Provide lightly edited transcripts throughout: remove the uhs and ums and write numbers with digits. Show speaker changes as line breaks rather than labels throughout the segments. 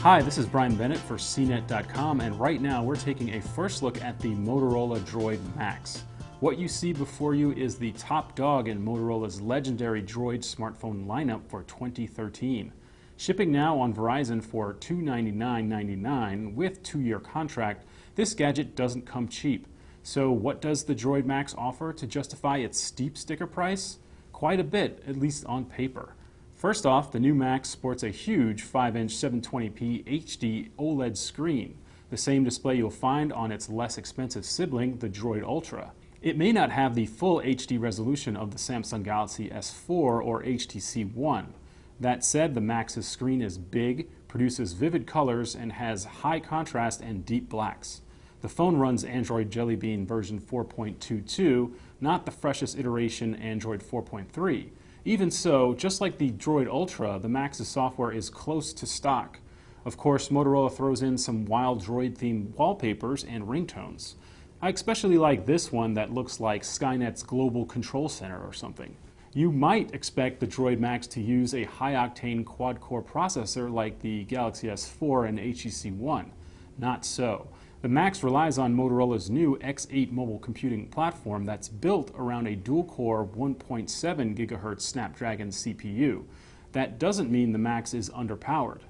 Hi, this is Brian Bennett for CNET.com, and right now we're taking a first look at the Motorola Droid Maxx. What you see before you is the top dog in Motorola's legendary Droid smartphone lineup for 2013. Shipping now on Verizon for $299.99 with 2-year contract, this gadget doesn't come cheap. So what does the Droid Maxx offer to justify its steep sticker price? Quite a bit, at least on paper. First off, the new Maxx sports a huge 5-inch 720p HD OLED screen, the same display you'll find on its less expensive sibling, the Droid Ultra. It may not have the full HD resolution of the Samsung Galaxy S4 or HTC One. That said, the Maxx's screen is big, produces vivid colors, and has high contrast and deep blacks. The phone runs Android Jelly Bean version 4.22, not the freshest iteration Android 4.3. Even so, just like the Droid Ultra, the Maxx's software is close to stock. Of course, Motorola throws in some wild Droid-themed wallpapers and ringtones. I especially like this one that looks like Skynet's Global Control Center or something. You might expect the Droid Maxx to use a high-octane quad-core processor like the Galaxy S4 and HTC One. Not so. The Maxx relies on Motorola's new X8 mobile computing platform that's built around a dual-core 1.7 GHz Snapdragon CPU. That doesn't mean the Maxx is underpowered.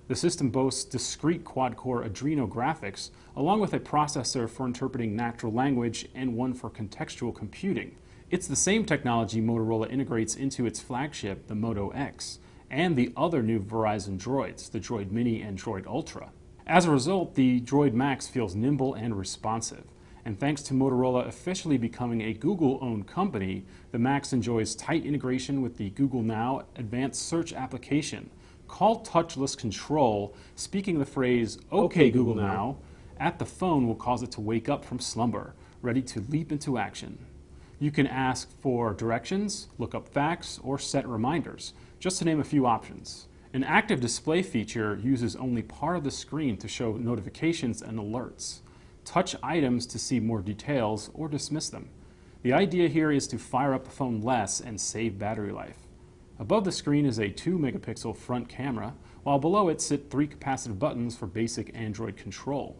The system boasts discrete quad-core Adreno graphics, along with a processor for interpreting natural language and one for contextual computing. It's the same technology Motorola integrates into its flagship, the Moto X, and the other new Verizon Droids, the Droid Mini and Droid Ultra. As a result, the Droid Maxx feels nimble and responsive. And thanks to Motorola officially becoming a Google-owned company, the Maxx enjoys tight integration with the Google Now advanced search application. Called touchless control, speaking the phrase, "Okay, Google Now," at the phone will cause it to wake up from slumber, ready to leap into action. You can ask for directions, look up facts, or set reminders, just to name a few options. An active display feature uses only part of the screen to show notifications and alerts. Touch items to see more details or dismiss them. The idea here is to fire up the phone less and save battery life. Above the screen is a 2-megapixel front camera, while below it sit 3 capacitive buttons for basic Android control.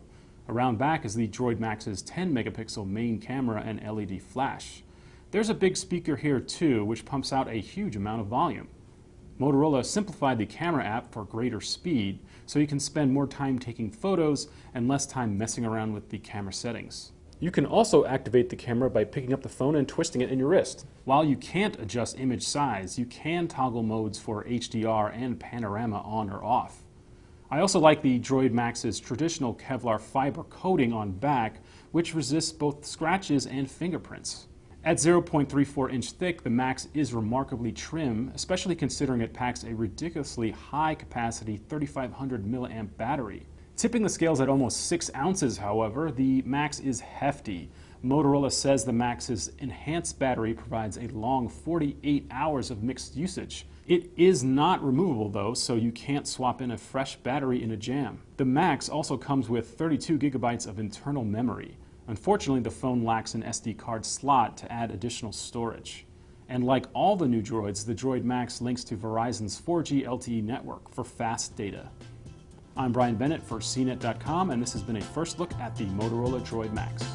Around back is the Droid Maxx's 10-megapixel main camera and LED flash. There's a big speaker here too, which pumps out a huge amount of volume. Motorola simplified the camera app for greater speed, so you can spend more time taking photos and less time messing around with the camera settings. You can also activate the camera by picking up the phone and twisting it in your wrist. While you can't adjust image size, you can toggle modes for HDR and panorama on or off. I also like the Droid Maxx's traditional Kevlar fiber coating on back, which resists both scratches and fingerprints. At 0.34 inch thick, the Maxx is remarkably trim, especially considering it packs a ridiculously high-capacity 3500 mAh battery. Tipping the scales at almost 6 ounces, however, the Maxx is hefty. Motorola says the Maxx's enhanced battery provides a long 48 hours of mixed usage. It is not removable though, so you can't swap in a fresh battery in a jam. The Maxx also comes with 32 gigabytes of internal memory. Unfortunately, the phone lacks an SD card slot to add additional storage. And like all the new Droids, the Droid Maxx links to Verizon's 4G LTE network for fast data. I'm Brian Bennett for CNET.com, and this has been a first look at the Motorola Droid Maxx.